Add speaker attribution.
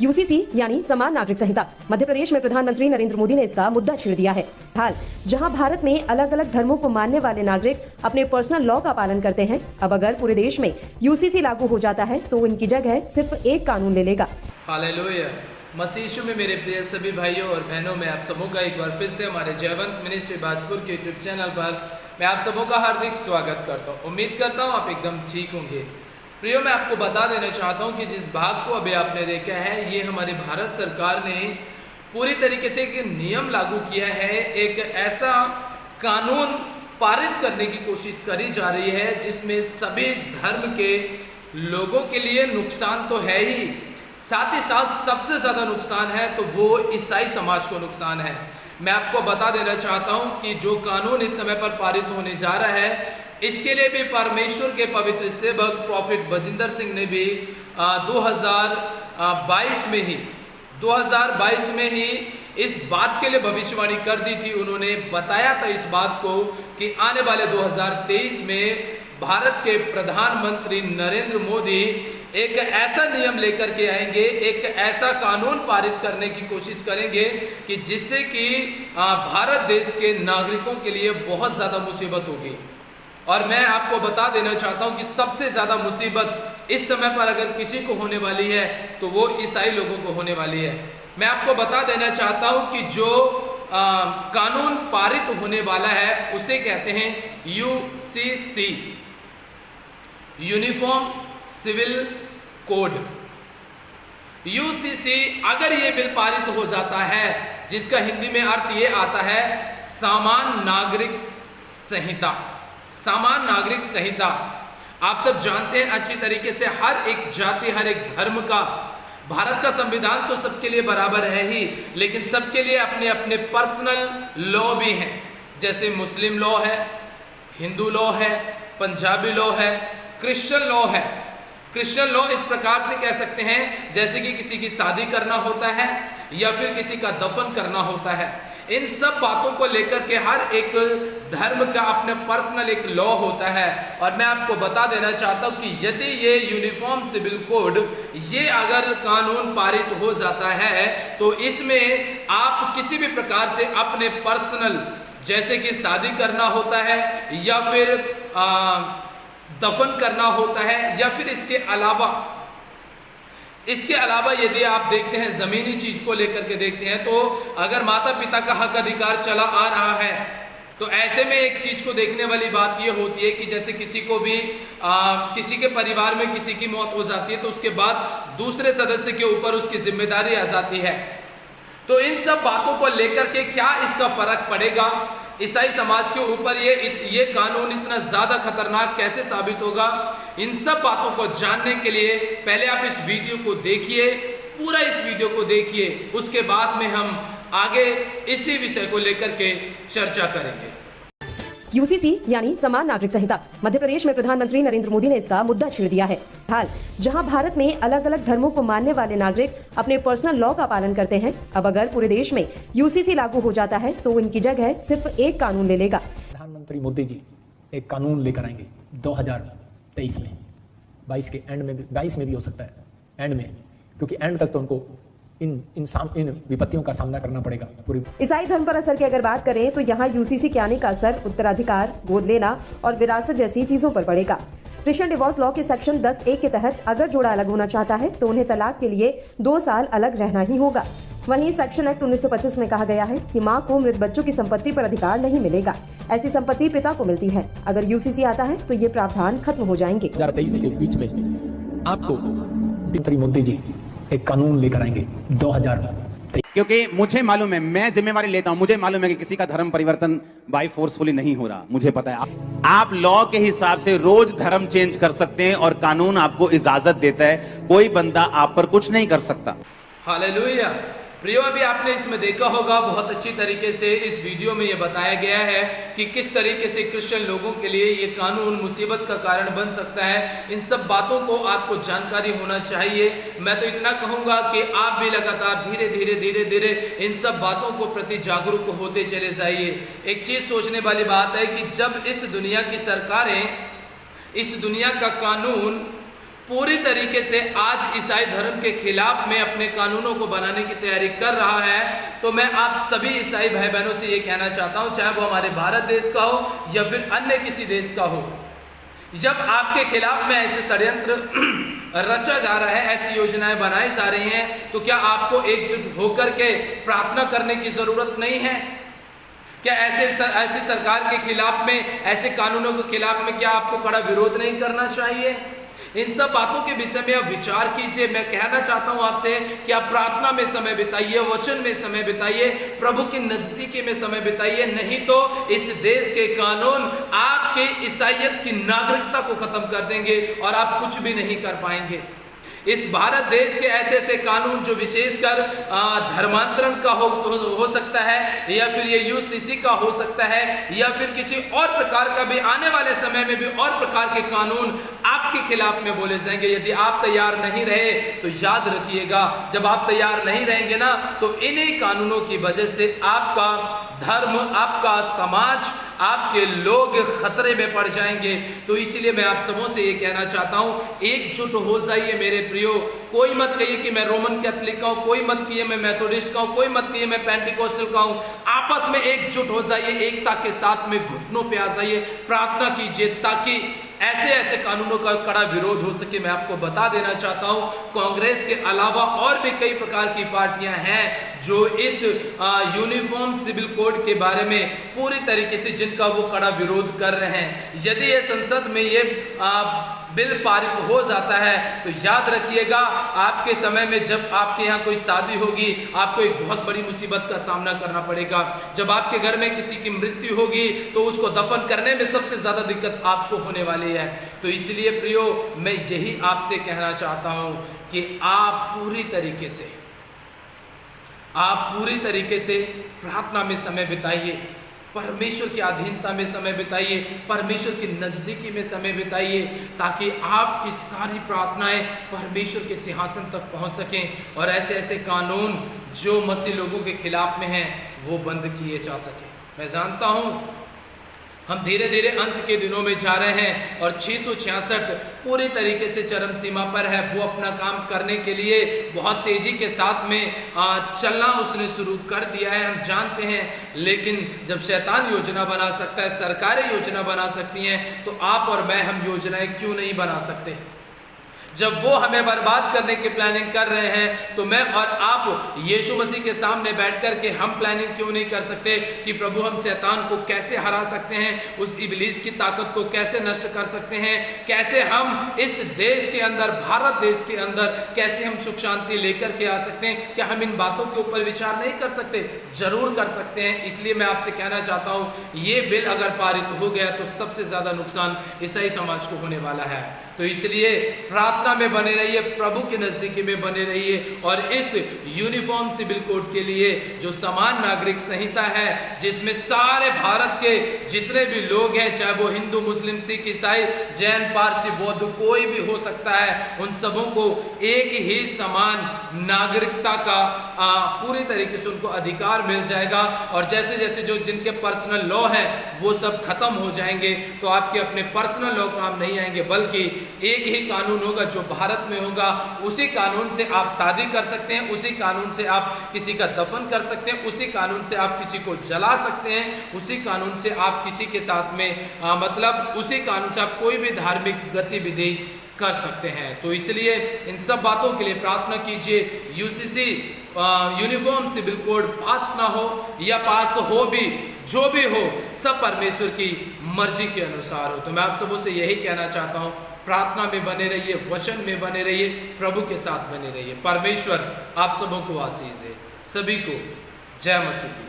Speaker 1: UCC यानी समान नागरिक संहिता मध्य प्रदेश में प्रधानमंत्री नरेंद्र मोदी ने इसका मुद्दा छेड़ दिया है। हाल जहां भारत में अलग अलग धर्मों को मानने वाले नागरिक अपने पर्सनल लॉ का पालन करते हैं, अब अगर पूरे देश में यूसीसी लागू हो जाता है तो इनकी जगह सिर्फ एक कानून ले लेगा।
Speaker 2: हालेलुया। मसीह यीशु में मेरे प्रिय सभी भाइयों और बहनों में आप सबों का एक बार फिर से हमारे जयवंत मिनिस्ट्री बाजपुर के यूट्यूब चैनल पर मैं आप सबों का हार्दिक स्वागत करता हूँ। उम्मीद करता हूँ आप एकदम ठीक होंगे। प्रियो, मैं आपको बता देना चाहता हूँ कि जिस भाग को अभी आपने देखा है, ये हमारी भारत सरकार ने पूरी तरीके से एक नियम लागू किया है। एक ऐसा कानून पारित करने की कोशिश करी जा रही है जिसमें सभी धर्म के लोगों के लिए नुकसान तो है ही, साथ ही साथ सबसे ज़्यादा नुकसान है तो वो ईसाई समाज को नुकसान है। मैं आपको बता देना चाहता हूं कि जो कानून इस समय पर पारित होने जा रहा है, इसके लिए भी परमेश्वर के पवित्र सेवक प्रॉफिट बजिंदर सिंह ने भी 2022 में ही इस बात के लिए भविष्यवाणी कर दी थी। उन्होंने बताया था इस बात को कि आने वाले 2023 में भारत के प्रधानमंत्री नरेंद्र मोदी एक ऐसा नियम लेकर के आएंगे, एक ऐसा कानून पारित करने की कोशिश करेंगे कि जिससे कि भारत देश के नागरिकों के लिए बहुत ज़्यादा मुसीबत होगी। और मैं आपको बता देना चाहता हूं कि सबसे ज़्यादा मुसीबत इस समय पर अगर किसी को होने वाली है तो वो ईसाई लोगों को होने वाली है। मैं आपको बता देना चाहता हूं कि जो कानून पारित होने वाला है उसे कहते हैं UCC, uniform civil code. UCC अगर ये बिल पारित हो जाता है, जिसका हिंदी में अर्थ ये आता है समान नागरिक संहिता। समान नागरिक संहिता आप सब जानते हैं अच्छी तरीके से, हर एक जाति, हर एक धर्म का, भारत का संविधान तो सबके लिए बराबर है ही, लेकिन सबके लिए अपने अपने पर्सनल लॉ भी हैं। जैसे मुस्लिम लॉ है, हिंदू लॉ है, पंजाबी लॉ है, क्रिश्चियन लॉ है। क्रिश्चियन लॉ इस प्रकार से कह सकते हैं जैसे कि किसी की शादी करना होता है या फिर किसी का दफन करना होता है। इन सब बातों को लेकर के हर एक धर्म का अपने पर्सनल एक लॉ होता है। और मैं आपको बता देना चाहता हूं कि यदि ये यूनिफॉर्म सिविल कोड ये अगर कानून पारित हो जाता है तो इसमें आप किसी भी प्रकार से अपने पर्सनल, जैसे कि शादी करना होता है या फिर दफन करना होता है, या फिर इसके अलावा यदि आप देखते हैं ज़मीनी चीज को लेकर के देखते हैं, तो अगर माता पिता का हक अधिकार चला आ रहा है तो ऐसे में एक चीज को देखने वाली बात यह होती है कि जैसे किसी को भी किसी के परिवार में किसी की मौत हो जाती है तो उसके बाद दूसरे सदस्य के ऊपर उसकी जिम्मेदारी आ जाती है। तो इन सब बातों को लेकर के क्या इसका फर्क पड़ेगा ईसाई समाज के ऊपर, ये कानून इतना ज्यादा खतरनाक कैसे साबित होगा, इन सब बातों को जानने के लिए पहले आप इस वीडियो को देखिए, पूरा इस वीडियो को देखिए, उसके बाद में हम आगे इसी विषय को लेकर के चर्चा करेंगे।
Speaker 1: यूसीसी यानी समान नागरिक संहिता मध्य प्रदेश में प्रधानमंत्री नरेंद्र मोदी ने इसका मुद्दा छेड़ दिया है। हाल जहां भारत में अलग अलग धर्मों को मानने वाले नागरिक अपने पर्सनल लॉ का पालन करते हैं, अब अगर पूरे देश में यूसीसी लागू हो जाता है तो इनकी जगह सिर्फ एक कानून ले लेगा।
Speaker 3: प्रधानमंत्री मोदी जी एक कानून लेकर आएंगे 2023 में, 22 के एंड में भी, 22 में भी हो सकता है एंड में, क्योंकि एंड तक तो उनको इन विपत्तियों का सामना करना पड़ेगा। पूरी
Speaker 1: ईसाई धर्म पर असर की अगर बात करें तो यहाँ यूसीसी के आने का असर उत्तराधिकार, गोद लेना और विरासत जैसी चीजों पर पड़ेगा। क्रिश्चियन डिवोर्स लॉ के सेक्शन 10(a) के तहत अगर जोड़ा अलग होना चाहता है तो उन्हें तलाक के लिए 2 साल अलग रहना ही होगा। वहीं सेक्शन एक्ट 1925 में कहा गया है कि मां को मृत बच्चों की संपत्ति पर अधिकार नहीं मिलेगा, ऐसी संपत्ति पिता को मिलती है। अगर यूसीसी आता है तो ये प्रावधान खत्म हो जाएंगे।
Speaker 3: 2023 के बीच में आपको प्रधानमंत्री मोदी जी एक कानून लेकर आएंगे 2023,
Speaker 4: क्योंकि मुझे मालूम है, मैं जिम्मेवारी लेता हूं, मुझे मालूम है कि किसी का धर्म परिवर्तन बाय फोर्सफुली नहीं हो रहा, मुझे पता है। आप लॉ के हिसाब से रोज धर्म चेंज कर सकते हैं और कानून आपको इजाजत देता है, कोई बंदा आप पर कुछ नहीं कर सकता।
Speaker 2: हालेलुया। प्रियो, अभी आपने इसमें देखा होगा बहुत अच्छी तरीके से इस वीडियो में ये बताया गया है कि किस तरीके से क्रिश्चियन लोगों के लिए ये कानून मुसीबत का कारण बन सकता है। इन सब बातों को आपको जानकारी होना चाहिए। मैं तो इतना कहूँगा कि आप भी लगातार धीरे धीरे इन सब बातों को प्रति जागरूक होते चले जाइए। एक चीज़ सोचने वाली बात है कि जब इस दुनिया की सरकारें, इस दुनिया का कानून पूरी तरीके से आज ईसाई धर्म के खिलाफ में अपने कानूनों को बनाने की तैयारी कर रहा है, तो मैं आप सभी ईसाई भाई बहनों से ये कहना चाहता हूं, चाहे वो हमारे भारत देश का हो या फिर अन्य किसी देश का हो, जब आपके खिलाफ में ऐसे षड्यंत्र रचा जा रहा है, ऐसी योजनाएं बनाई जा रही हैं, तो क्या आपको एकजुट होकर के प्रार्थना करने की जरूरत नहीं है? क्या ऐसी सरकार के खिलाफ में, ऐसे कानूनों के खिलाफ में क्या आपको कड़ा विरोध नहीं करना चाहिए? इन सब बातों के विषय में आप विचार कीजिए। मैं कहना चाहता हूं आपसे कि आप प्रार्थना में समय बिताइए, वचन में समय बिताइए, प्रभु की नजदीकी में समय बिताइए, नहीं तो इस देश के कानून आपके ईसाइयत की नागरिकता को खत्म कर देंगे और आप कुछ भी नहीं कर पाएंगे। इस भारत देश के ऐसे ऐसे कानून जो विशेषकर धर्मांतरण का हो सकता है, या फिर ये यूसीसी का हो सकता है, या फिर किसी और प्रकार का भी आने वाले समय में भी और प्रकार के कानून आपके खिलाफ में बोले जाएंगे। यदि आप तैयार नहीं रहे तो याद रखिएगा, जब आप तैयार नहीं रहेंगे ना, तो इन्हीं कानूनों की वजह से आपका धर्म, आपका समाज, आपके लोग खतरे में पड़ जाएंगे। तो इसीलिए मैं आप सबों से ये कहना चाहता हूं, एकजुट हो जाइए मेरे प्रियो। कोई मत कहिए कि मैं रोमन कैथोलिक का हूं, कोई मत कहिए मैं मेथोडिस्ट का हूं, कोई मत कहिए मैं पेंटिकोस्टल का हूं। आपस में एकजुट हो जाइए, एकता के साथ में घुटनों पे आ जाइए, प्रार्थना कीजिए ताकि ऐसे ऐसे कानूनों का कड़ा विरोध हो सके। मैं आपको बता देना चाहता हूं, कांग्रेस के अलावा और भी कई प्रकार की पार्टियां हैं जो इस यूनिफॉर्म सिविल कोड के बारे में पूरी तरीके से जिनका वो कड़ा विरोध कर रहे हैं। यदि ये संसद में ये बिल पारित हो जाता है तो याद रखिएगा, आपके समय में जब आपके यहाँ कोई शादी होगी, आपको एक बहुत बड़ी मुसीबत का सामना करना पड़ेगा। जब आपके घर में किसी की मृत्यु होगी तो उसको दफन करने में सबसे ज्यादा दिक्कत आपको होने वाली है। तो इसलिए प्रियो, मैं यही आपसे कहना चाहता हूं कि आप पूरी तरीके से प्रार्थना में समय बिताइए, परमेश्वर की अधीनता में समय बिताइए, परमेश्वर की नजदीकी में समय बिताइए, ताकि आपकी सारी प्रार्थनाएं परमेश्वर के सिंहासन तक पहुंच सकें और ऐसे ऐसे कानून जो मसीह लोगों के खिलाफ में हैं वो बंद किए जा सके। मैं जानता हूं हम धीरे धीरे अंत के दिनों में जा रहे हैं और 666 पूरी तरीके से चरम सीमा पर है। वो अपना काम करने के लिए बहुत तेजी के साथ में चलना उसने शुरू कर दिया है, हम जानते हैं। लेकिन जब शैतान योजना बना सकता है, सरकारें योजना बना सकती हैं, तो आप और मैं, हम योजनाएं क्यों नहीं बना सकते? जब वो हमें बर्बाद करने की प्लानिंग कर रहे हैं तो मैं और आप यीशु मसीह के सामने बैठ कर के हम प्लानिंग क्यों नहीं कर सकते कि प्रभु हम शैतान को कैसे हरा सकते हैं, उस इब्लीस की ताकत को कैसे नष्ट कर सकते हैं, कैसे हम इस देश के अंदर, भारत देश के अंदर कैसे हम सुख शांति लेकर के आ सकते हैं। क्या हम इन बातों के ऊपर विचार नहीं कर सकते? जरूर कर सकते हैं। इसलिए मैं आपसे कहना चाहता हूं, ये बिल अगर पारित हो गया तो सबसे ज्यादा नुकसान ईसाई समाज को होने वाला है। तो इसलिए प्रार्थना में बने रहिए, प्रभु की नजदीकी में बने रहिए और इस यूनिफॉर्म सिविल कोड के लिए जो समान नागरिक संहिता है, जिसमें सारे भारत के जितने भी लोग हैं, चाहे वो हिंदू, मुस्लिम, सिख, ईसाई, जैन, पारसी, बौद्ध, कोई भी हो सकता है, उन सबों को एक ही समान नागरिकता का पूरी तरीके से उनको अधिकार मिल जाएगा। और जैसे जैसे जो जिनके पर्सनल लॉ है वो सब खत्म हो जाएंगे, तो आपके अपने पर्सनल लॉ काम नहीं आएंगे, बल्कि एक ही कानून होगा जो भारत में होगा। उसी कानून से आप शादी कर सकते हैं, उसी कानून से आप किसी का दफन कर सकते हैं, उसी कानून से आप किसी को जला सकते हैं, उसी कानून से आप किसी के साथ में मतलब उसी कानून से आप कोई भी धार्मिक गतिविधि कर सकते हैं। तो इसलिए इन सब बातों के लिए प्रार्थना कीजिए। यूसीसी यूनिफॉर्म सिविल कोड पास ना हो या पास हो भी, जो भी हो, सब परमेश्वर की मर्जी के अनुसार हो। तो मैं आप सबों से यही कहना चाहता हूँ, प्रार्थना में बने रहिए, वचन में बने रहिए, प्रभु के साथ बने रहिए। परमेश्वर आप सबों को आशीष दे। सभी को जय मसीह की।